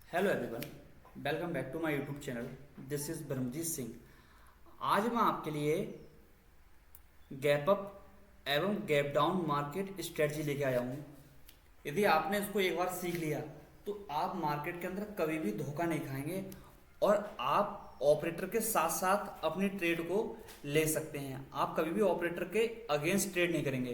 Hello everyone, welcome back to my YouTube channel. This is Brahmjeet Singh. आज मैं आपके लिए गैप अप एवं गैप डाउन मार्केट स्ट्रेटजी लेके आया हूँ। यदि आपने इसको एक बार सीख लिया तो आप मार्केट के अंदर कभी भी धोखा नहीं खाएंगे और आप ऑपरेटर के साथ साथ अपनी ट्रेड को ले सकते हैं। आप कभी भी ऑपरेटर के अगेंस्ट ट्रेड नहीं करेंगे,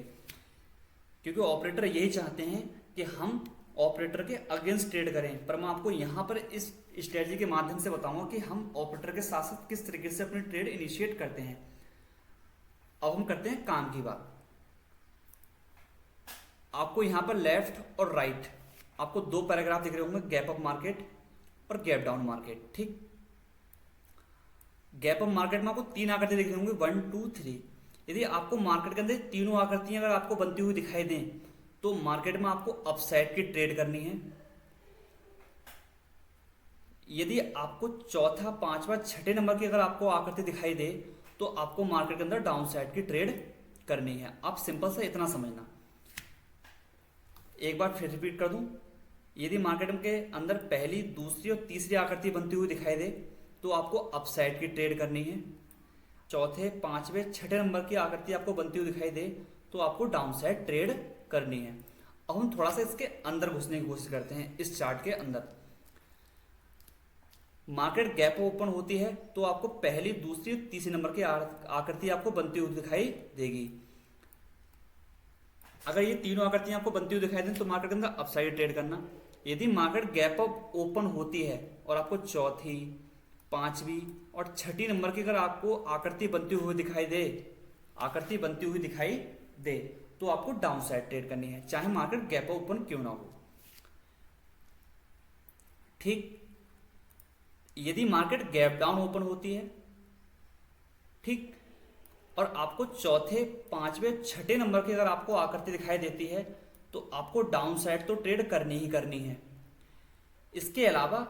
क्योंकि ऑपरेटर यही चाहते हैं कि हम ऑपरेटर के अगेंस्ट ट्रेड करें। पर मैं आपको यहाँ पर इस स्ट्रेटजी के माध्यम से बताऊंगा कि हम ऑपरेटर के साथ साथ किस तरीके से अपनी ट्रेड इनिशिएट करते हैं। अब हम करते हैं काम की बात। आपको यहाँ पर लेफ्ट और राइट आपको दो पैराग्राफ दिख रहे होंगे, गैप अप मार्केट और गैप डाउन मार्केट। ठीक, गैप अप मार्केट में आपको तीन आकृति दिख रही होंगी, 1 2 3। यदि आपको मार्केट के अंदर तीनों आकृतियां अगर आपको बनती हुई दिखाई दें तो मार्केट में आपको अपसाइड की ट्रेड करनी है। यदि आपको चौथा, पांचवा, छठे नंबर की अगर आपको आकृति दिखाई दे तो आपको मार्केट के अंदर डाउन साइड की ट्रेड करनी है। आप सिंपल सा इतना समझना। एक बार फिर रिपीट कर दूं, यदि मार्केट के अंदर पहली, दूसरी और तीसरी आकृति बनती हुई दिखाई दे तो आपको अपसाइड की ट्रेड करनी है। चौथे, पांचवें, छठे नंबर की आकृति आपको बनती हुई दिखाई दे तो आपको डाउन साइड ट्रेड करनी है। अब हम थोड़ा सा इसके अंदर घुसने की कोशिश करते हैं। इस चार्ट के अंदर मार्केट गैप ओपन होती है तो आपको पहली, दूसरी, तीसरी नंबर की आकृति आपको बनती हुई दिखाई देगी। अगर ये तीनों आकृतियां आपको बनती हुई दिखाई दें तो मार्केट के अंदर अपसाइड ट्रेड करना। यदि मार्केट गैप अप ओपन होती है और आपको चौथी, पांचवी और छठी नंबर की अगर आपको आकृति बनती हुई दिखाई दे तो आपको डाउन साइड ट्रेड करनी है, चाहे मार्केट गैप अप ओपन क्यों ना हो। ठीक, यदि मार्केट गैप डाउन ओपन होती है, ठीक, और आपको चौथे, पांचवें, छठे नंबर की अगर आपको आकृति दिखाई देती है तो आपको डाउन साइड तो ट्रेड करनी ही करनी है। इसके अलावा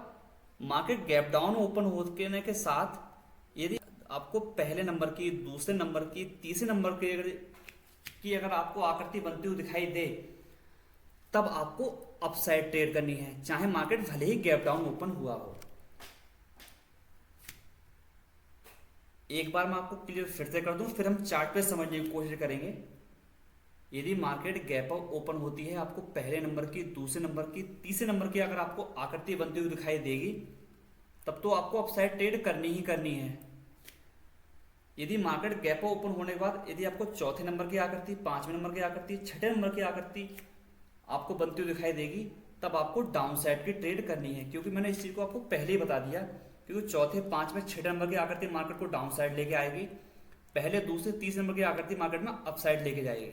मार्केट गैप डाउन ओपन होने के साथ यदि आपको पहले नंबर की, दूसरे नंबर की, तीसरे नंबर की अगर आपको आकृति बनती हुई दिखाई दे तब आपको अपसाइड ट्रेड करनी है, चाहे मार्केट भले ही गैप डाउन ओपन हुआ हो। एक बार मैं आपको क्लियर फिर से कर दूं, फिर हम चार्ट पे समझने की कोशिश करेंगे। यदि मार्केट गैप अप ओपन होती है, आपको पहले नंबर की, दूसरे नंबर की, तीसरे नंबर की अगर आपको आकृति बनती हुई दिखाई देगी तब तो आपको अपसाइड ट्रेड करनी ही करनी है। यदि मार्केट गैप अप ओपन होने के बाद यदि आपको चौथे नंबर की आकृति, पांचवें नंबर की आकृति, छठे नंबर की आकृति आपको बनती हुई दिखाई देगी तब आपको डाउन साइड की ट्रेड करनी है, क्योंकि मैंने इस चीज को आपको पहले ही बता दिया। क्योंकि चौथे, पांचवें, छठे नंबर की आकृति मार्केट को डाउन साइड लेके आएगी, पहले, दूसरे, तीसरे नंबर की आकृति मार्केट में अप साइड लेके जाएगी।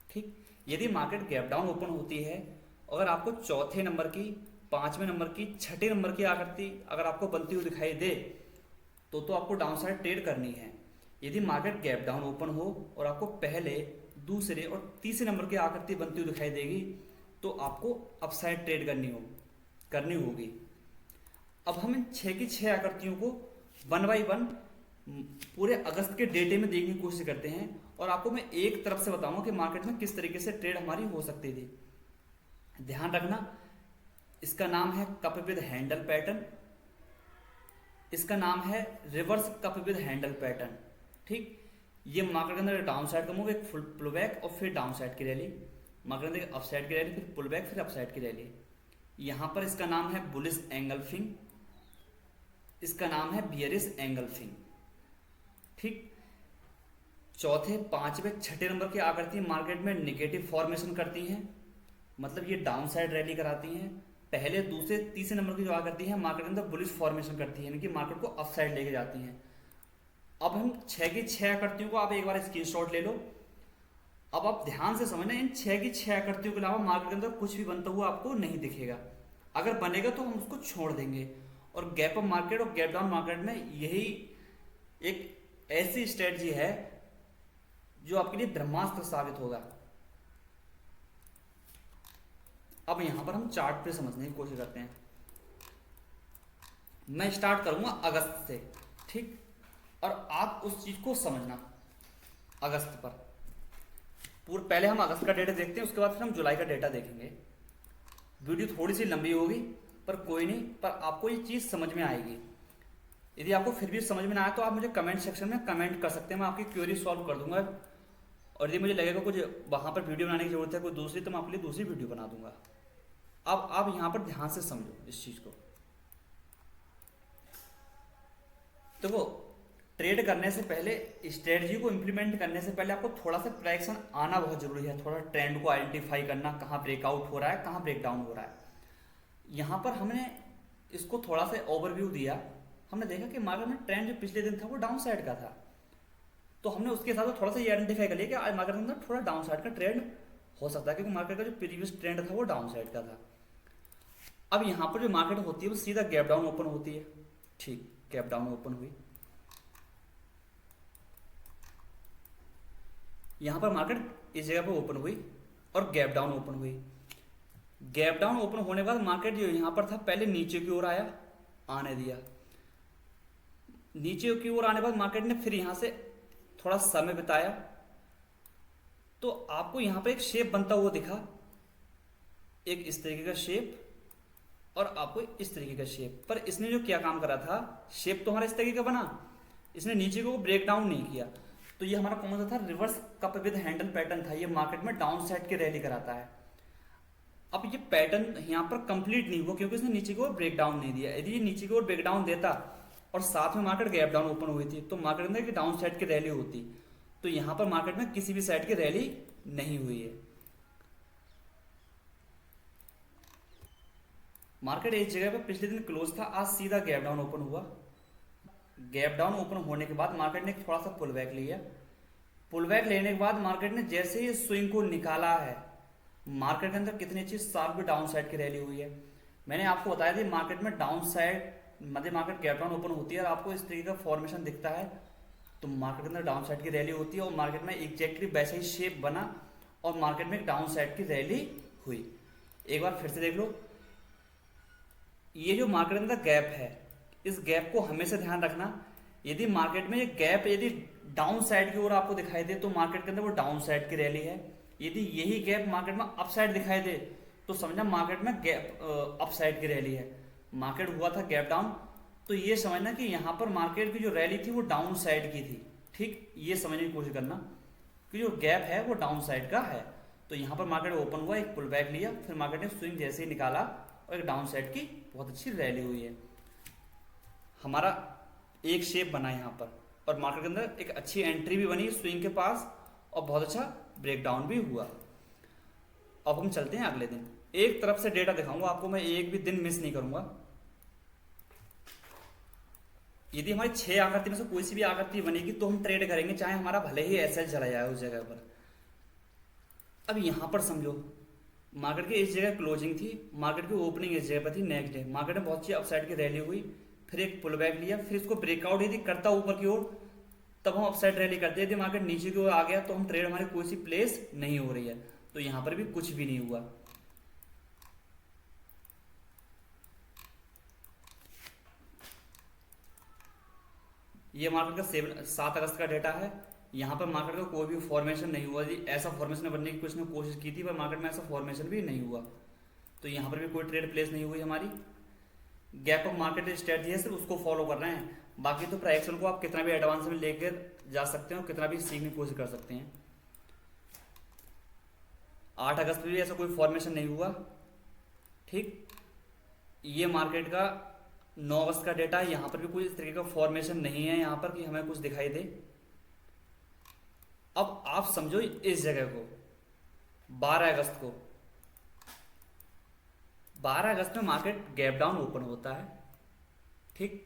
ठीक, यदि मार्केट गैप डाउन ओपन होती है, अगर आपको चौथे नंबर की, पांचवें नंबर की, छठे नंबर की आकृति अगर आपको बनती हुई दिखाई दे तो आपको डाउन साइड ट्रेड करनी है। यदि मार्केट गैप डाउन ओपन हो और आपको पहले, दूसरे और तीसरे नंबर की आकृति बनती हुई दिखाई देगी तो आपको अपसाइड ट्रेड करनी होगी। अब हम इन 6 की 6 आकृतियों को 1 बाई 1 पूरे अगस्त के डेटे में देखने की कोशिश करते हैं और आपको मैं एक तरफ से बताऊंगा कि मार्केट में किस तरीके से ट्रेड हमारी हो सकती थी। ध्यान रखना, इसका नाम है कप विद हैंडल पैटर्न, इसका नाम है reverse cup with handle pattern. ठीक, ये मार्केट के अंदर डाउन साइड का मूव, एक फुल पुल बैक और फिर डाउन साइड की रैली, मार्केट के अंदर अप साइड की रैली, फिर पुल बैक, फिर अप साइड की रैली। यहां पर इसका नाम है बुलिश एंगल्फिंग, इसका नाम है बियरिश एंगल्फिंग। ठीक, चौथे, पांचवें, छठे नंबर की आकृति मार्केट में निगेटिव फॉर्मेशन करती हैं, मतलब ये डाउन साइड रैली कराती हैं। पहले, दूसरे, तीसरे नंबर की जो आकृति है मार्केट के अंदर बुलिश फॉर्मेशन करती है, यानी कि मार्केट को अप साइड लेके जाती हैं। अब हम 6 की 6 आकृतियों को आप एक बार स्क्रीनशॉट ले लो। अब आप ध्यान से समझना, इन 6 की 6 आकृतियों के अलावा मार्केट के अंदर कुछ भी बनता हुआ आपको नहीं दिखेगा। अगर बनेगा तो हम उसको छोड़ देंगे। और गैप अप मार्केट और गैप डाउन मार्केट में यही एक ऐसी स्ट्रेटजी है जो आपके लिए ब्रह्मास्त्र साबित होगा। अब यहां पर हम चार्ट पे समझने की कोशिश करते हैं। मैं स्टार्ट करूंगा अगस्त से, ठीक, और आप उस चीज को समझना अगस्त पर। पहले हम अगस्त का डेटा देखते हैं, उसके बाद फिर हम जुलाई का डेटा देखेंगे। वीडियो थोड़ी सी लंबी होगी पर कोई नहीं, पर आपको ये चीज़ समझ में आएगी। यदि आपको फिर भी समझ में ना आए तो आप मुझे कमेंट सेक्शन में कमेंट कर सकते हैं, मैं आपकी क्वेरी सॉल्व कर दूंगा। और यदि मुझे लगेगा कुछ वहाँ पर वीडियो बनाने की जरूरत है कोई दूसरी, तो मैं आपके लिए दूसरी वीडियो बना दूंगा। अब आप यहाँ पर ध्यान से समझो इस चीज़ को। तो वो ट्रेड करने से पहले, स्ट्रेटजी को इम्प्लीमेंट करने से पहले आपको थोड़ा सा प्रेडिक्शन आना बहुत जरूरी है, थोड़ा ट्रेंड को आइडेंटिफाई करना, कहाँ ब्रेकआउट हो रहा है, कहाँ ब्रेकडाउन हो रहा है। यहाँ पर हमने इसको थोड़ा सा ओवरव्यू दिया। हमने देखा कि मार्केट में ट्रेंड जो पिछले दिन था वो डाउन साइड का था, तो हमने उसके हिसाब से थोड़ा सा ये आइडेंटिफाई कर लिया कि आज मार्केट के अंदर थोड़ा डाउन साइड का ट्रेंड हो सकता है, क्योंकि मार्केट का जो प्रीवियस ट्रेंड था वो डाउन साइड का था। अब यहाँ पर जो मार्केट होती है वो सीधा गैप डाउन ओपन होती है। ठीक, गैप डाउन ओपन हुई, यहाँ पर मार्केट इस जगह पर ओपन हुई और गैप डाउन ओपन हुई। गैप डाउन ओपन होने के बाद मार्केट जो यहाँ पर था पहले नीचे की ओर आया, आने दिया। नीचे की ओर आने के बाद मार्केट ने फिर यहाँ से थोड़ा समय बिताया, तो आपको यहाँ पर एक शेप बनता हुआ दिखा, एक इस तरीके का शेप और आपको इस तरीके का शेप। पर इसने जो क्या काम करा था, शेप तो हमारा इस तरीके का बना, इसने नीचे को ब्रेक डाउन नहीं किया। तो ये हमारा कौन सा था, reverse cup with handle pattern था। ये मार्केट में डाउन साइड की रैली कराता है। अब ये पैटर्न यहाँ पर कंप्लीट नहीं हुआ क्योंकि इसने नीचे की ओर ब्रेक डाउन नहीं दिया। यदि ये नीचे की ओर ब्रेक डाउन देता और साथ में मार्केट गैप डाउन ओपन हुई थी, तो मार्केट में डाउन साइड की रैली होती। तो यहाँ पर मार्केट में किसी भी साइड की रैली नहीं हुई है। मार्केट इस जगह पे पिछले दिन क्लोज था, आज सीधा गैप डाउन ओपन हुआ। गैप डाउन ओपन होने के बाद मार्केट ने थोड़ा सा पुल बैक लिया। पुल बैक लेने के बाद मार्केट ने जैसे ही स्विंग को निकाला है, मार्केट के अंदर कितनी अच्छी शार्प डाउन साइड की रैली हुई है। मैंने आपको बताया था मार्केट में डाउन साइड मध्य मार्केट गैप डाउन ओपन होती है और आपको इस तरीके का फॉर्मेशन दिखता है, तो मार्केट के अंदर डाउन साइड की रैली होती है और मार्केट में एग्जैक्टली वैसा ही शेप बना और मार्केट में एक डाउन साइड की रैली हुई। एक बार फिर से देख लो, ये जो मार्केट के अंदर गैप है, इस गैप को हमेशा ध्यान रखना। यदि मार्केट में ये गैप यदि डाउन साइड की ओर आपको दिखाई दे तो मार्केट के अंदर वो डाउन साइड की रैली है। यदि यही गैप मार्केट में अप साइड दिखाई दे तो समझना मार्केट में गैप अप साइड की रैली है। मार्केट हुआ था गैप डाउन, तो ये समझना कि यहाँ पर मार्केट की जो रैली थी वो डाउन साइड की थी। ठीक, ये समझने की कोशिश करना कि जो गैप है वो डाउन साइड का है। तो यहाँ पर मार्केट ओपन हुआ, एक पुल बैक लिया, फिर मार्केट ने स्विंग जैसे ही निकाला और एक डाउन साइड की बहुत अच्छी रैली हुई है। हमारा एक शेप बना यहाँ पर और मार्केट के अंदर एक अच्छी एंट्री भी बनी स्विंग के पास और बहुत अच्छा ब्रेकडाउन भी हुआ। अब हम चलते हैं अगले दिन। एक तरफ से डेटा दिखाऊंगा आपको, मैं एक भी दिन मिस नहीं करूंगा। यदि हमारी 6 आकृति में से कोई सी भी आकृति बनेगी तो हम ट्रेड करेंगे, चाहे हमारा भले ही एसएल चला जाए उस जगह पर। अब यहां पर समझो, मार्केट की इस जगह क्लोजिंग थी, मार्केट की ओपनिंग इस जगह पर थी। नेक्स्ट डे मार्केट में बहुत अच्छी अपसाइड की रैली हुई, फिर एक पुल बैक लिया, फिर इसको ब्रेकआउट यदि करता ऊपर की ओर तब हम अपसाइड रैली करते हैं। यदि मार्केट नीचे की ओर आ गया तो हम ट्रेड हमारी कोई सी प्लेस नहीं हो रही है। तो यहां पर भी कुछ भी नहीं हुआ। ये मार्केट का 7 अगस्त का डेटा है। यहाँ पर मार्केट का कोई भी फॉर्मेशन नहीं हुआ। यदि ऐसा फॉर्मेशन बनने की कुछ ने कोशिश की थी पर मार्केट में ऐसा फॉर्मेशन भी नहीं हुआ, तो यहाँ पर भी कोई ट्रेड प्लेस नहीं हुई हमारी। गैप ऑफ मार्केट स्ट्रेटजी है, सिर्फ उसको फॉलो कर रहे हैं। बाकी तो प्राइक्शन को आप कितना भी एडवांस में लेकर जा सकते हो, कितना भी सीखने की कोशिश कर सकते हैं। 8 अगस्त में भी ऐसा कोई फॉर्मेशन नहीं हुआ। ठीक, ये मार्केट का 9 अगस्त का डेटा है, यहाँ पर भी कोई इस तरीके का फॉर्मेशन नहीं है यहाँ पर कि हमें कुछ दिखाई दे। अब आप समझो इस जगह को 12 अगस्त को, 12 अगस्त में मार्केट गैप डाउन ओपन होता है। ठीक,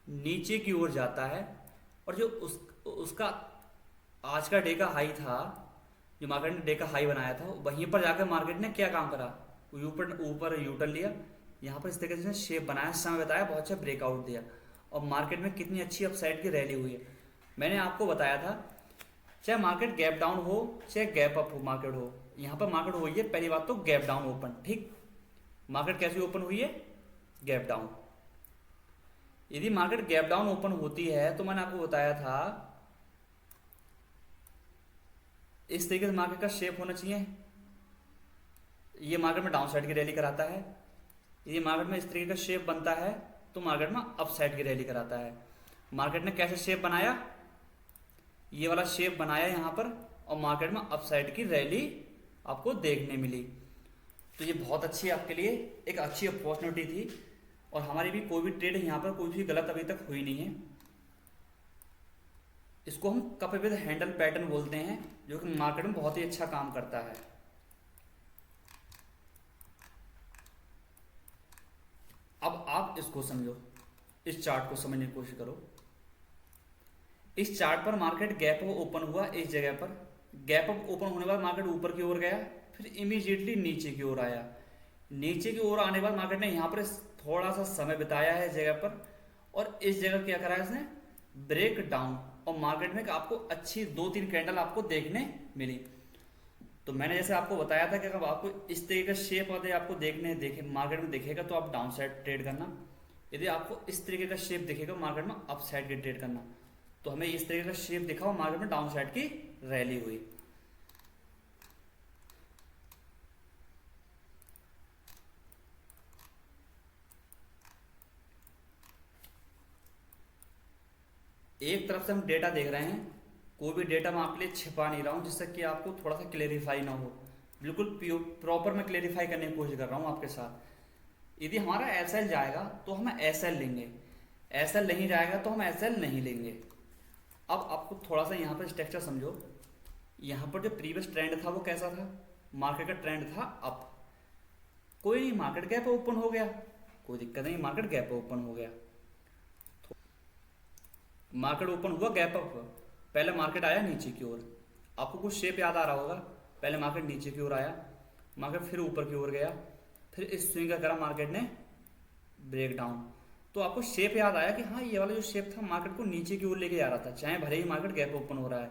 नीचे की ओर जाता है और जो उसका आज का डे का हाई था, जो मार्केट ने डे का हाई बनाया था, वहीं पर जाकर मार्केट ने क्या काम करा, ऊपर यूटर्न लिया, यहाँ पर इस तरीके से शेप बनाया, समय बताया, बहुत अच्छा ब्रेकआउट दिया और मार्केट में कितनी अच्छी अपसाइड की रैली हुई है। मैंने आपको बताया था चाहे मार्केट गैप डाउन हो चाहे गैप अप हो मार्केट हो, यहाँ पर मार्केट हुई है पहली बात तो गैप डाउन ओपन। ठीक, मार्केट कैसे ओपन हुई है, गैप डाउन। यदि मार्केट गैप डाउन ओपन होती है तो मैंने आपको बताया था इस तरीके से मार्केट का शेप होना चाहिए। ये मार्केट में डाउन साइड की रैली कराता है, यदि मार्केट में इस तरीके का शेप बनता है तो मार्केट में अप साइड की रैली कराता है। मार्केट ने कैसे शेप बनाया, ये वाला शेप बनाया यहाँ पर, और मार्केट में अप साइड की रैली आपको देखने मिली। तो ये बहुत अच्छी आपके लिए एक अच्छी अपॉर्चुनिटी थी, और हमारी भी कोई भी ट्रेड यहाँ पर कोई भी गलत अभी तक हुई नहीं है। इसको हम कप विद हैंडल पैटर्न बोलते हैं, जो कि मार्केट में बहुत ही अच्छा काम करता है। अब आप इसको समझो, इस चार्ट को समझने की कोशिश करो। इस चार्ट पर मार्केट गैप अप ओपन हुआ, इस जगह पर गैप अप ओपन होने के बाद मार्केट ऊपर की ओर गया, फिर इमीडिएटली नीचे की ओर आया। नीचे की ओर आने के बाद मार्केट ने यहाँ पर थोड़ा सा समय बिताया है इस जगह पर, और इस जगह क्या करा है इसने, ब्रेक डाउन, और मार्केट में आपको अच्छी 2-3 कैंडल आपको देखने मिली। तो मैंने जैसे आपको बताया था कि अगर आपको इस तरीके का शेप अगर आपको देखे मार्केट में दिखेगा तो आप डाउन साइड ट्रेड करना, यदि आपको इस तरीके का शेप दिखेगा मार्केट में अप साइड की ट्रेड करना। तो हमें इस तरीके का शेप दिखा और मार्केट में डाउन साइड की रैली हुई। एक तरफ से हम डेटा देख रहे हैं, कोई भी डेटा मैं आपके लिए छिपा नहीं रहा हूं जिससे कि आपको थोड़ा सा क्लेरिफाई ना हो, बिल्कुल प्रॉपर मैं क्लेरिफाई करने की कोशिश कर रहा हूं आपके साथ। यदि हमारा एसएल जाएगा तो हम एसएल लेंगे, एसएल नहीं जाएगा तो हम एसएल नहीं लेंगे। अब आपको थोड़ा सा यहाँ पर स्ट्रक्चर समझो। यहाँ पर जो प्रीवियस ट्रेंड था वो कैसा था, मार्केट का ट्रेंड था अप, कोई नहीं, मार्केट गैप ओपन हो गया, कोई दिक्कत नहीं, मार्केट गैप ओपन हो गया। मार्केट ओपन हुआ गैप अप, पहले मार्केट आया नीचे की ओर, आपको कुछ शेप याद आ रहा होगा, पहले मार्केट नीचे की ओर आया, मार्केट फिर ऊपर की ओर गया, फिर इस स्विंग करा मार्केट ने ब्रेक डाउन। तो आपको शेप याद आया कि हाँ ये वाला जो शेप था मार्केट को नीचे की ओर लेके जा रहा था, चाहे भले ही मार्केट गैप ओपन हो रहा है।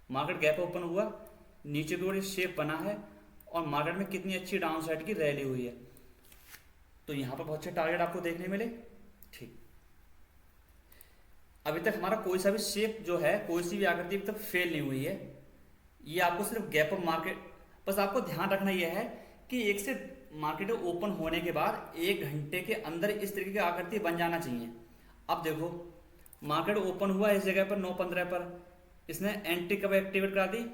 मार्केट गैप ओपन हुआ, नीचे की ओर शेप बना है, और मार्केट में कितनी अच्छी डाउन साइड की रैली हुई है। तो यहाँ पर बहुत अच्छे टारगेट आपको देखने मिले। ठीक, अभी तक हमारा कोई सा भी शेप जो है, कोई सी भी आकृति अभी तक फेल नहीं हुई है। ये आपको सिर्फ गैप अप मार्केट, बस आपको ध्यान रखना यह है कि एक से मार्केट ओपन होने के बाद 1 घंटे के अंदर इस तरीके की आकृति बन जाना चाहिए। अब देखो मार्केट ओपन हुआ इस जगह पर 9:15 पर, इसने एंट्री कब एक्टिवेट करा दी,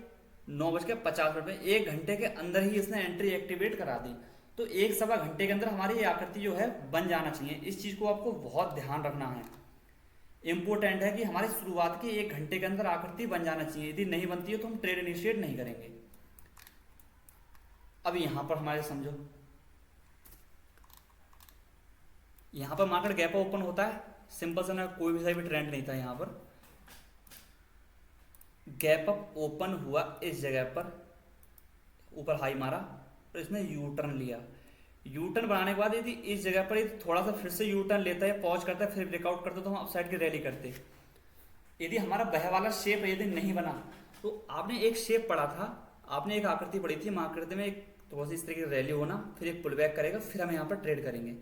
9:50 पर, 1 घंटे के अंदर ही इसने एंट्री एक्टिवेट करा दी। तो 1-1.25 घंटे के अंदर हमारी ये आकृति जो है बन जाना चाहिए। इस चीज को आपको बहुत ध्यान रखना है, इंपॉर्टेंट है कि हमारी शुरुआत के 1 घंटे के अंदर आकृति बन जाना चाहिए। यदि नहीं बनती है तो हम ट्रेड इनिशिएट नहीं करेंगे। अब यहां पर हमारे समझो, यहां पर मार्केट गैप ओपन होता है, सिंपल सा ना, कोई भी ट्रेंड नहीं था। यहां पर गैप अप ओपन हुआ इस जगह पर, ऊपर हाई मारा और इसने यू टर्न लिया। यू टर्न बनाने के बाद यदि इस जगह पर थोड़ा सा फिर से यू टर्न लेता है, पॉज करता है, फिर ब्रेकआउट करता है, तो हम अपसाइड की रैली करते। यदि हमारा बह वाला शेप यदि नहीं बना, तो आपने एक शेप पढ़ा था, आपने एक आकृति पढ़ी थी मार्केट में, एक थोड़ा सा इस तरीके की रैली होना, फिर एक पुल बैक करेगा, फिर हम यहाँ पर ट्रेड करेंगे।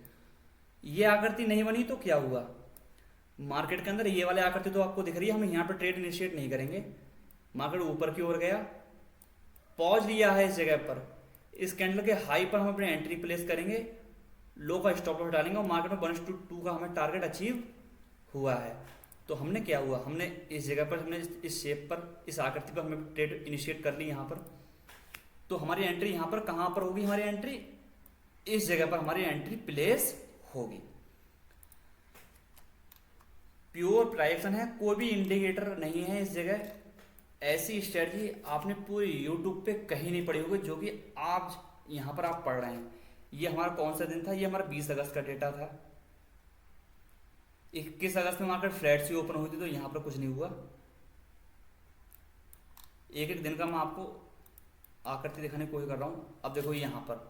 ये आकृति नहीं बनी तो क्या हुआ, मार्केट के अंदर ये वाली आकृति तो आपको दिख रही है, हम यहाँ पर ट्रेड इनिशिएट नहीं करेंगे। मार्केट ऊपर की ओर गया, पॉज लिया है इस जगह पर, इस कैंडल के हाई पर हम अपने एंट्री प्लेस करेंगे, लो का स्टॉप लॉस डालेंगे, और मार्केट में 1:2 का हमें टारगेट अचीव हुआ है। तो हमने क्या हुआ, हमने इस जगह पर, हमने इस शेप पर, इस आकृति पर हमने ट्रेड इनिशिएट कर ली यहाँ पर। तो हमारी एंट्री यहाँ पर कहाँ पर होगी, हमारी एंट्री इस जगह पर हमारी एंट्री प्लेस होगी। प्योर प्राइवेशन है, कोई भी इंडिकेटर नहीं है इस जगह। ऐसी स्ट्रेटजी आपने पूरी यूट्यूब पे कहीं नहीं पढ़ी होगी जो कि आज यहाँ पर आप पढ़ रहे हैं। ये हमारा कौन सा दिन था, ये हमारा 20 अगस्त का डेटा था। 21 अगस्त में मार्केट फ्लैट सी ओपन हुई थी, तो यहाँ पर कुछ नहीं हुआ। एक एक दिन का मैं आपको आकृति दिखाने की कोशिश कर रहा हूँ। अब देखो यहाँ पर,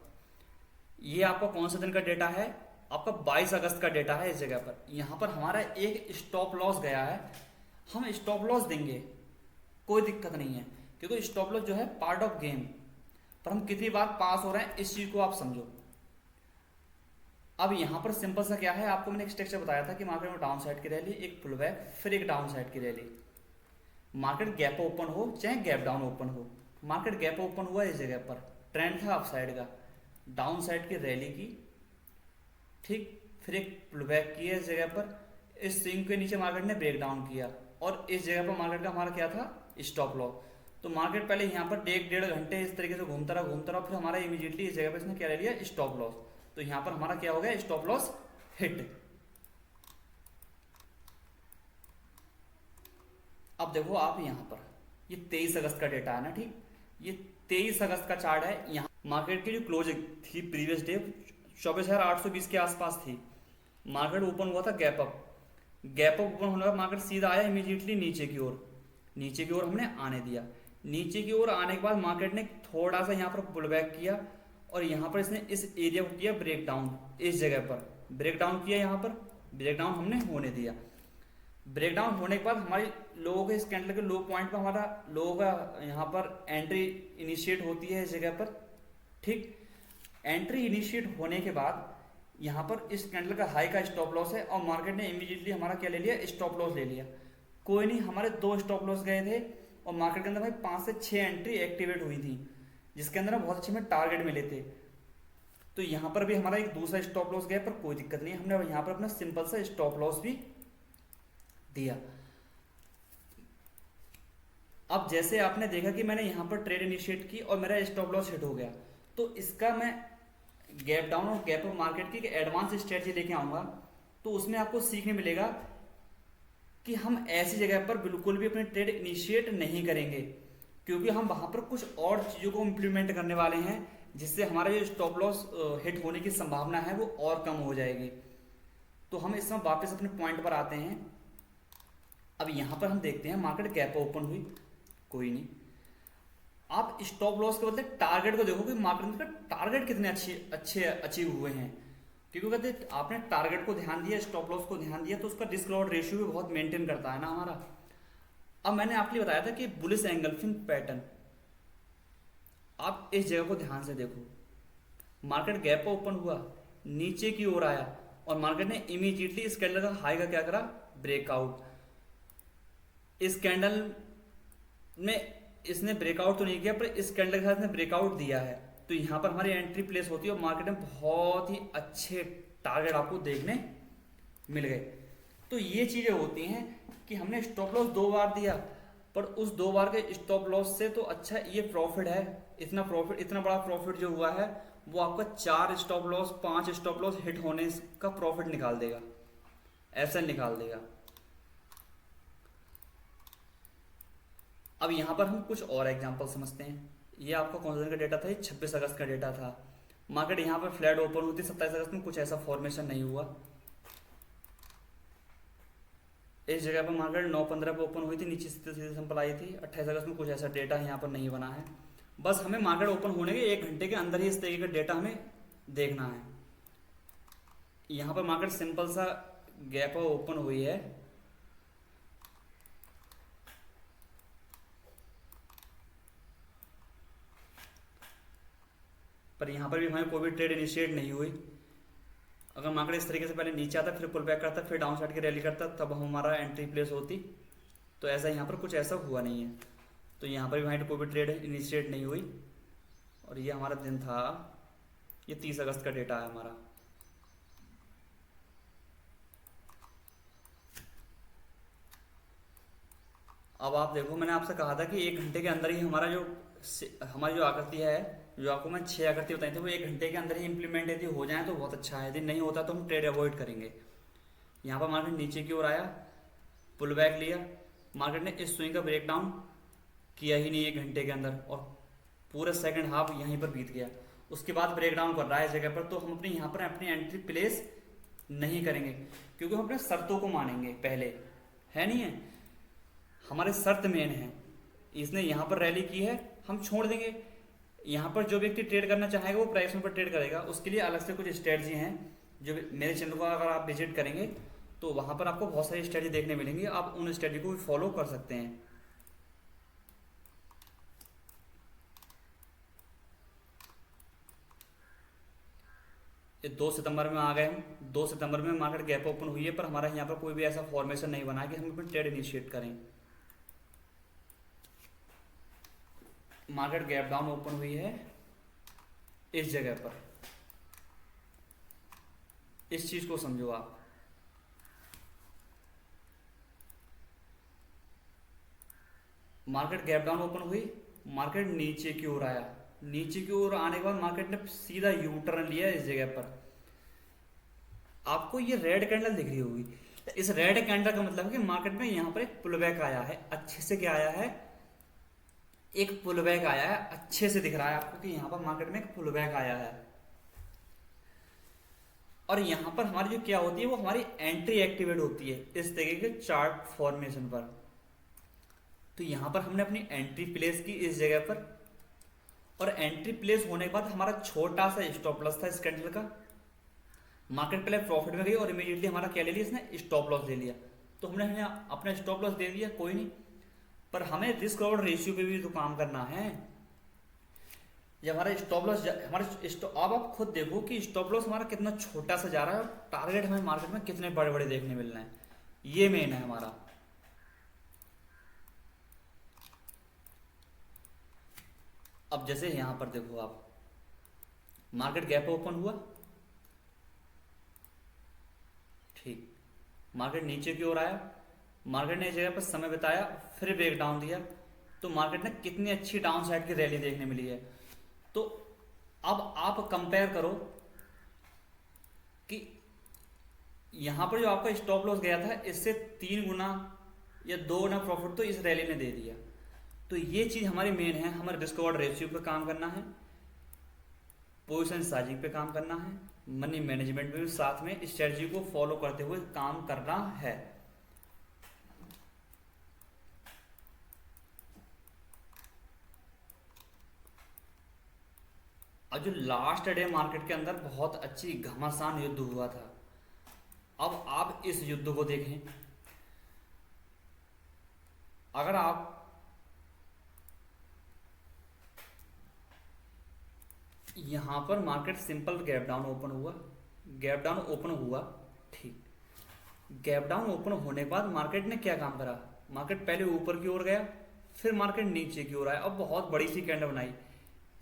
ये आपका कौन सा दिन का डेटा है, आपका 22 अगस्त का डेटा है। इस जगह पर यहाँ पर हमारा एक स्टॉप लॉस गया है, हम स्टॉप लॉस देंगे, कोई दिक्कत नहीं है, क्योंकि स्टॉप लॉस जो है पार्ट ऑफ गेम। पर हम कितनी बार पास हो रहे हैं इस चीज को आप समझो। अब यहां पर सिंपल सा क्या है, आपको मैंने एक स्ट्रक्चर बताया था कि मार्केट में डाउन साइड की रैली, एक पुल बैक, फिर एक डाउन साइड की रैली। मार्केट गैप ओपन हो चाहे गैप डाउन ओपन हो, मार्केट गैप ओपन हुआ इस जगह पर, ट्रेंड था अप साइड का, डाउन साइड की रैली की, ठीक, फिर एक पुल बैक किया इस जगह पर, इस स्विंग के नीचे मार्केट ने ब्रेक डाउन किया और इस जगह पर मार्केट का हमारा क्या था, स्टॉप लॉस। तो मार्केट पहले यहाँ पर एक डेढ़ घंटे इस तरीके से घूमता रहा, फिर हमारा इमीडिएटली इस जगह पर इसने क्या ले लिया, स्टॉप लॉस। तो यहाँ पर हमारा क्या हो गया, स्टॉप लॉस हिट। अब देखो आप यहाँ पर, ये 23 अगस्त का डेटा है ना, ठीक, ये 23 अगस्त का चार्ट है। यहाँ मार्केट की जो क्लोज थी प्रीवियस डे 24,820 के आसपास थी, मार्केट ओपन हुआ था gap up, gap up open होने का मार्केट सीधा आया इमीडिएटली नीचे की ओर, नीचे की ओर हमने आने दिया। नीचे की ओर आने के बाद मार्केट ने थोड़ा सा यहाँ पर पुल बैक किया और यहाँ पर इसने इस एरिया को किया ब्रेक डाउन, इस जगह पर ब्रेक डाउन किया, यहाँ पर ब्रेक डाउन हमने होने दिया। ब्रेक डाउन होने के बाद हमारे लोगों के इस कैंडल के लो पॉइंट पर हमारा लोगों का यहाँ पर एंट्री इनिशिएट होती है इस जगह पर, ठीक। एंट्री इनिशिएट होने के बाद यहाँ पर इस कैंडल का हाई का स्टॉप लॉस है और मार्केट ने इमीडिएटली हमारा क्या ले लिया, स्टॉप लॉस ले लिया। कोई नहीं, हमारे 2 स्टॉप लॉस गए थे और मार्केट के अंदर भाई 5 से 6 एंट्री एक्टिवेट हुई थी, जिसके अंदर बहुत अच्छे में टारगेट मिले थे। तो यहाँ पर भी हमारा एक दूसरा स्टॉप लॉस गया, पर कोई दिक्कत नहीं, हमने यहाँ पर अपना सिंपल सा स्टॉप लॉस भी दिया। अब जैसे आपने देखा कि मैंने यहाँ पर ट्रेड इनिशिएट की और मेरा स्टॉप लॉस हिट हो गया, तो इसका मैं गैप डाउन और गैप अप मार्केट की एडवांस स्ट्रेटजी लेके आऊंगा। तो उसमें आपको सीखने मिलेगा कि हम ऐसी जगह पर बिल्कुल भी अपने ट्रेड इनिशिएट नहीं करेंगे, क्योंकि हम वहां पर कुछ और चीज़ों को इम्प्लीमेंट करने वाले हैं, जिससे हमारा जो स्टॉप लॉस हिट होने की संभावना है वो और कम हो जाएगी। तो हम इस समय वापस अपने पॉइंट पर आते हैं। अब यहाँ पर हम देखते हैं मार्केट गैप ओपन हुई, कोई नहीं, आप स्टॉप लॉस के बदले टारगेट को देखो कि मार्केट का टारगेट कितने अच्छे अचीव हुए हैं, क्योंकि कहते आपने टारगेट को ध्यान दिया, स्टॉप लॉस को ध्यान दिया, तो उसका रिस्क रिवॉर्ड रेशियो भी बहुत मेंटेन करता है ना हमारा। अब मैंने आपके लिए बताया था कि बुलिश एंगल्फिंग पैटर्न, आप इस जगह को ध्यान से देखो, मार्केट गैप ओपन हुआ, नीचे की ओर आया और मार्केट ने इमीडिएटली इस कैंडल का हाई का क्या करा, ब्रेकआउट। इस कैंडल में इसने ब्रेकआउट तो नहीं किया, पर इस कैंडल के साथ इसने ब्रेकआउट दिया है, तो यहाँ पर हमारी एंट्री प्लेस होती है और मार्केट में बहुत ही अच्छे टारगेट आपको देखने मिल गए। तो ये चीजें होती हैं कि हमने स्टॉप लॉस 2 बार दिया, पर उस 2 बार के स्टॉप लॉस से तो अच्छा ये प्रॉफिट है, इतना बड़ा प्रॉफिट जो हुआ है वो आपका 4 stop loss 5 stop loss hit होने का प्रॉफिट निकाल देगा, ऐसा निकाल देगा। अब यहाँ पर हम कुछ और एग्जांपल समझते हैं। ये आपका कौन सा दिन का डेटा था, ये 26 अगस्त का डेटा था। मार्केट यहाँ पर फ्लैट ओपन हुई थी, 27 अगस्त में कुछ ऐसा फॉर्मेशन नहीं हुआ। इस जगह पर मार्केट 9:15 पे ओपन हुई थी, नीचे सीधे सिंपल आई थी। 28 अगस्त में कुछ ऐसा डेटा यहाँ पर नहीं बना है। बस हमें मार्केट ओपन होने के 1 घंटे के अंदर ही इस तरीके का डेटा हमें देखना है। यहाँ पर मार्केट सिंपल सा गैप ओपन हुई है, पर यहाँ पर भी हमारी कोई भी ट्रेड इनिशिएट नहीं हुई। अगर मार्केट इस तरीके से पहले नीचे आता, फिर पुल बैक करता, फिर डाउन साइड की रैली करता, तब हमारा एंट्री प्लेस होती। तो ऐसा यहाँ पर कुछ ऐसा हुआ नहीं है, तो यहाँ पर भी हमारी कोई भी ट्रेड इनिशिएट नहीं हुई। और ये हमारा दिन था, ये 30 अगस्त का डेटा है हमारा। अब आप देखो, मैंने आपसे कहा था कि 1 घंटे के अंदर ही हमारी जो आकृति है, जो आपको मैं 6 आकृति बताई थी, वो 1 घंटे के अंदर ही इंप्लीमेंट यदि हो जाए तो बहुत अच्छा है, यदि नहीं होता तो हम ट्रेड अवॉइड करेंगे। यहाँ पर मार्केट नीचे की ओर आया, पुल बैक लिया, मार्केट ने इस स्विंग का ब्रेक डाउन किया ही नहीं 1 घंटे के अंदर, और पूरा सेकंड हाफ यहीं पर बीत गया। उसके बाद ब्रेक डाउन कर रहा है इस जगह पर, तो हम अपने यहाँ पर अपनी एंट्री प्लेस नहीं करेंगे, क्योंकि हम अपने शर्तों को मानेंगे पहले, है नहीं है, हमारे शर्त मेन है। इसने यहाँ पर रैली की है, हम छोड़ देंगे। यहाँ पर जो व्यक्ति ट्रेड करना चाहेगा वो प्राइस पर ट्रेड करेगा, उसके लिए अलग से कुछ स्ट्रेटजी हैं, जो मेरे चैनल को अगर आप विजिट करेंगे तो वहाँ पर आपको बहुत सारी स्ट्रेटजी देखने मिलेंगी, आप उन स्ट्रेटजी को भी फॉलो कर सकते हैं। ये 2 सितंबर में आ गए हम, 2 सितंबर में मार्केट गैप ओपन हुई है, पर हमारा यहाँ पर कोई भी ऐसा फॉर्मेशन नहीं बना कि हम अपनी ट्रेड इनिशिएट करें। मार्केट गैप डाउन ओपन हुई है इस जगह पर, इस चीज को समझो आप। मार्केट गैप डाउन ओपन हुई, मार्केट नीचे की ओर आया, नीचे की ओर आने के बाद मार्केट ने सीधा यू टर्न लिया इस जगह पर। आपको ये रेड कैंडल दिख रही होगी, इस रेड कैंडल का मतलब है कि मार्केट में यहाँ पर एक पुल बैक आया है। अच्छे से क्या आया है, एक पुल बैक आया है। अच्छे से दिख रहा है आपको कि यहाँ पर मार्केट में एक पुल बैक आया है। और यहाँ पर हमारी जो क्या होती है, वो हमारी एंट्री एक्टिवेट होती है इस तरीके के चार्ट फॉर्मेशन पर। तो यहाँ पर हमने अपनी एंट्री प्लेस की इस जगह पर, और एंट्री प्लेस होने के बाद हमारा छोटा सा स्टॉप लॉस था इस कैंडल का। मार्केट पहले प्रॉफिट में गई और इमीडिएटली हमारा क्या ले लिया इसने, स्टॉप लॉस ले लिया। तो हमने अपना स्टॉप लॉस दे दिया, कोई नहीं, पर हमें रिस्क रिवॉर्ड रेशियो पे भी तो काम करना है। ये हमारा स्टॉप लॉस, हमारे अब आप खुद देखो कि स्टॉप लॉस हमारा कितना छोटा सा जा रहा है और टारगेट हमें मार्केट में कितने बड़े बड़े देखने मिल रहे हैं। ये मेन है हमारा। अब जैसे यहां पर देखो आप, मार्केट गैप ओपन हुआ, ठीक, मार्केट नीचे की ओर आया, मार्केट ने इस जगह पर समय बिताया, फिर ब्रेक डाउन दिया, तो मार्केट ने कितनी अच्छी डाउन साइड की रैली देखने मिली है। तो अब आप कंपेयर करो कि यहां पर जो आपका स्टॉप लॉस गया था, इससे 3 गुना या 2 गुना प्रॉफिट तो इस रैली ने दे दिया। तो ये चीज हमारी मेन है, हमारे रिस्क रिवॉर्ड रेशियो पे काम करना है, पोजीशन साइजिंग पे काम करना है, मनी मैनेजमेंट में भी साथ में स्ट्रेटजी को फॉलो करते हुए काम करना है। और जो लास्ट डे मार्केट के अंदर बहुत अच्छी घमासान युद्ध हुआ था, अब आप इस युद्ध को देखें। अगर आप यहां पर market simple gap down open हुआ, गैप डाउन ओपन हुआ, ठीक, गैप डाउन ओपन होने के बाद मार्केट ने क्या काम करा, मार्केट पहले ऊपर की ओर गया, फिर मार्केट नीचे की ओर आया। अब बहुत बड़ी सी कैंडल बनाई,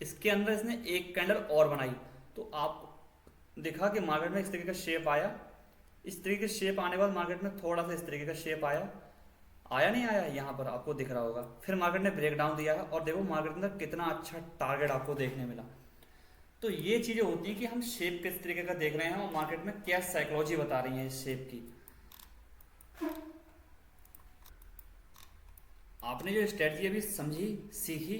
इसके अंदर इसने एक कैंडल और बनाई, तो आप देखा कि मार्केट में इस तरीके का शेप आया। इस तरीके का शेप आने के बाद मार्केट में थोड़ा सा इस तरीके का शेप आया, आया नहीं आया, यहाँ पर आपको दिख रहा होगा। फिर मार्केट ने ब्रेक डाउन दिया है और देखो मार्केट के अंदर कितना अच्छा टारगेट आपको देखने मिला। तो ये चीजें होती हैं कि हम शेप किस तरीके का देख रहे हैं और मार्केट में क्या साइकोलॉजी बता रही है इस शेप की। आपने जो स्ट्रेटजी अभी समझी, सीखी,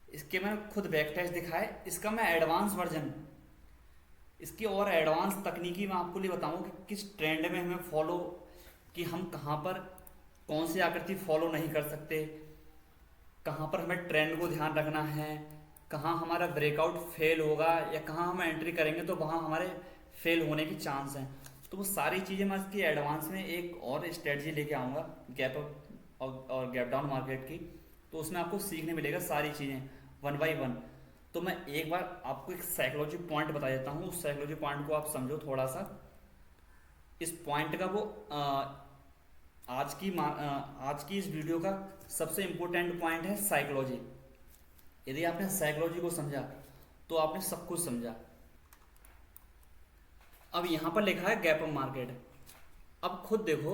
इसके मैंने खुद बैक टेस्ट दिखाए, इसका मैं एडवांस वर्जन, इसकी और एडवांस तकनीकी मैं आपको लिए बताऊं कि किस ट्रेंड में हमें फॉलो, कि हम कहाँ पर कौन सी आकृति फॉलो नहीं कर सकते, कहाँ पर हमें ट्रेंड को ध्यान रखना है, कहाँ हमारा ब्रेकआउट फेल होगा या कहाँ हम एंट्री करेंगे तो वहाँ हमारे फेल होने की चांस हैं। तो वो सारी चीज़ें मैं इसकी एडवांस में एक और स्ट्रेटजी लेके आऊँगा गैप अप और गैप डाउन मार्केट की, तो उसमें आपको सीखने मिलेगा सारी चीज़ें 1 बाय 1। तो मैं एक बार आपको एक साइकोलॉजी पॉइंट बता देता हूँ, उस साइकोलॉजी पॉइंट को आप समझो थोड़ा सा। इस पॉइंट का वो आज की इस वीडियो का सबसे इम्पोर्टेंट पॉइंट है साइकोलॉजी। यदि आपने साइकोलॉजी को समझा तो आपने सब कुछ समझा। अब यहां पर लिखा है गैप अप मार्केट। अब खुद देखो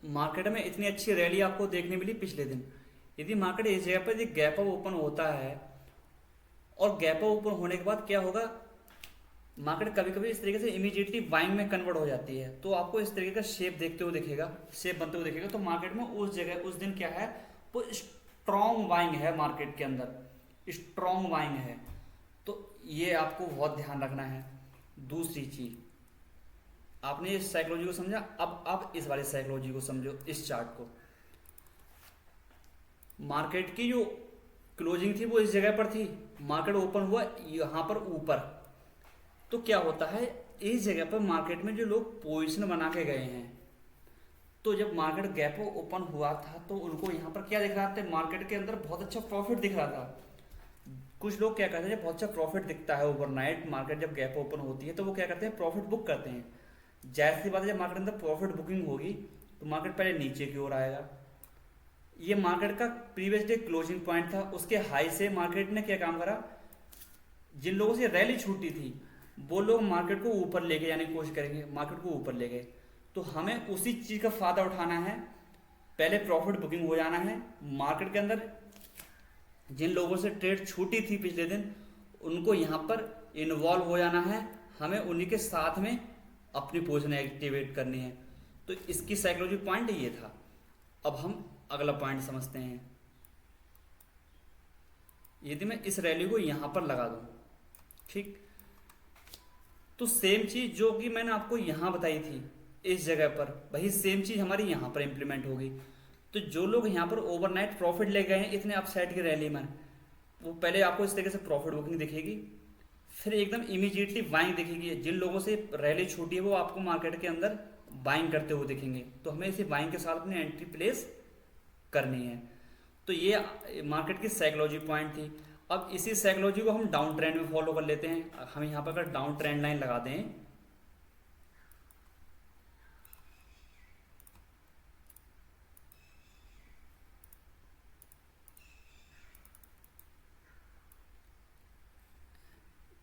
मार्केट में इतनी अच्छी रैली आपको देखने मिली पिछले दिन। यदि मार्केट इस जगह पर गैप अप ओपन होता है और गैप अप ओपन होने के बाद क्या होगा, मार्केट कभी कभी इस तरीके से इमीडिएटली बाइंग में कन्वर्ट हो जाती है, तो आपको इस तरीके का शेप देखते हुए दिखेगा, शेप बनते हुए दिखेगा। तो मार्केट में उस जगह उस दिन क्या है, वो स्ट्रॉन्ग बाइंग है, मार्केट के अंदर स्ट्रॉन्ग बाइंग है। तो ये आपको बहुत ध्यान रखना है। दूसरी चीज, आपने इस साइकोलॉजी को समझा, अब आप इस वाली साइकोलॉजी को समझो। इस चार्ट को, मार्केट की जो क्लोजिंग थी वो इस जगह पर थी, मार्केट ओपन हुआ यहां पर ऊपर, तो क्या होता है इस जगह पर मार्केट में जो लोग पोजीशन बना के गए हैं, तो जब मार्केट गैप ओपन हुआ था तो उनको यहाँ पर क्या दिख रहा था, मार्केट के अंदर बहुत अच्छा प्रॉफिट दिख रहा था। कुछ लोग क्या करते हैं, जब बहुत अच्छा प्रॉफिट दिखता है ओवरनाइट, मार्केट जब गैप ओपन होती है तो वो क्या करते हैं, प्रॉफिट बुक करते हैं। जाहिर सी बात है जब मार्केट अंदर प्रॉफिट बुकिंग होगी तो मार्केट पहले नीचे की ओर आएगा। ये मार्केट का प्रीवियस डे क्लोजिंग पॉइंट था, उसके हाई से मार्केट ने क्या काम करा, जिन लोगों से रैली छूटी थी वो लोग मार्केट को ऊपर लेके जाने की कोशिश करेंगे, मार्केट को ऊपर ले गए, तो हमें उसी चीज़ का फ़ायदा उठाना है। पहले प्रॉफिट बुकिंग हो जाना है मार्केट के अंदर। जिन लोगों से ट्रेड छूटी थी पिछले दिन, उनको यहाँ पर इन्वॉल्व हो जाना है, हमें उन्हीं के साथ में अपनी पोजीशन एक्टिवेट करनी है। तो इसकी साइकोलॉजी पॉइंट ये था। अब हम अगला पॉइंट समझते हैं। यदि मैं इस रैली को यहाँ पर लगा दूँ, ठीक, तो सेम चीज़ जो कि मैंने आपको यहाँ बताई थी इस जगह पर, वही सेम चीज़ हमारी यहाँ पर इम्प्लीमेंट होगी। तो जो लोग यहाँ पर ओवरनाइट प्रॉफिट ले गए हैं इतने अपसाइड की रैली में, वो पहले आपको इस तरीके से प्रॉफिट बुकिंग दिखेगी, फिर एकदम इमीडिएटली बाइंग दिखेगी। जिन लोगों से रैली छूटी है वो आपको मार्केट के अंदर बाइंग करते हुए दिखेंगे, तो हमें इसी बाइंग के साथ अपनी एंट्री प्लेस करनी है। तो ये मार्केट की साइकोलॉजी पॉइंट थी। अब इसी साइकोलॉजी को हम डाउन ट्रेंड में फॉलो कर लेते हैं। हम यहाँ पर अगर डाउन ट्रेंड लाइन लगा दें,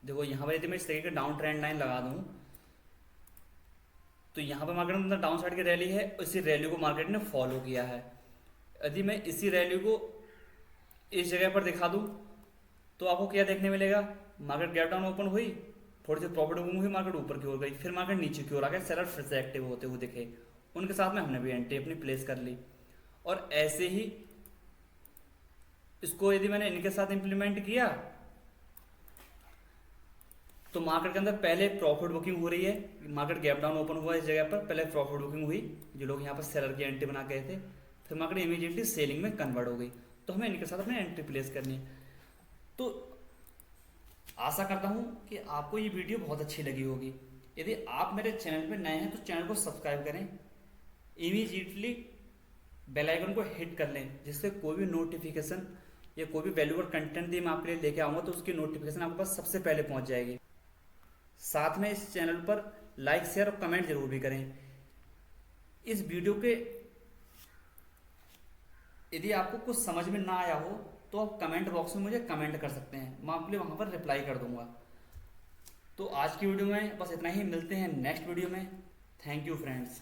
देखो यहाँ पर यदि मैं इस तरीके का डाउन ट्रेंड लाइन लगा दूँ, तो यहाँ पर मार्केट में डाउन साइड की रैली है, इसी रैली को मार्केट ने फॉलो किया है। यदि मैं इसी रैली को इस जगह पर दिखा दूँ, तो आपको क्या देखने मिलेगा? मार्केट गैप डाउन ओपन हुई, थोड़ी सी प्रॉफिट बुकिंग हुई, मार्केट ऊपर की ओर गई, फिर मार्केट नीचे की ओर आ गया, सेलर फिर से एक्टिव होते हुए दिखे, उनके साथ में हमने भी एंट्री अपनी प्लेस कर ली। और ऐसे ही इसको यदि मैंने इनके साथ इंप्लीमेंट किया, तो मार्केट के अंदर पहले प्रॉफिट बुकिंग हो रही है, मार्केट गैप डाउन ओपन हुआ इस जगह पर, पहले प्रॉफिट बुकिंग हुई, जो लोग यहाँ पर सेलर की एंट्री बना गए थे, फिर मार्केट इमीडिएटली सेलिंग में कन्वर्ट हो गई। तो हमें इनके साथ अपनी एंट्री प्लेस करनी है। तो आशा करता हूँ कि आपको ये वीडियो बहुत अच्छी लगी होगी। यदि आप मेरे चैनल पर नए हैं तो चैनल को सब्सक्राइब करें, इमीडिएटली बेल आइकन को हिट कर लें, जिससे कोई भी नोटिफिकेशन या कोई भी वैल्यूएबल कंटेंट दी मैं आपके लिए लेके आऊँगा तो उसकी नोटिफिकेशन आपके पास सबसे पहले पहुँच जाएगी। साथ में इस चैनल पर लाइक, शेयर और कमेंट जरूर भी करें। इस वीडियो के यदि आपको कुछ समझ में ना आया हो तो आप कमेंट बॉक्स में मुझे कमेंट कर सकते हैं, मैं आपके लिए वहाँ पर रिप्लाई कर दूंगा। तो आज की वीडियो में बस इतना ही, मिलते हैं नेक्स्ट वीडियो में। Thank you friends.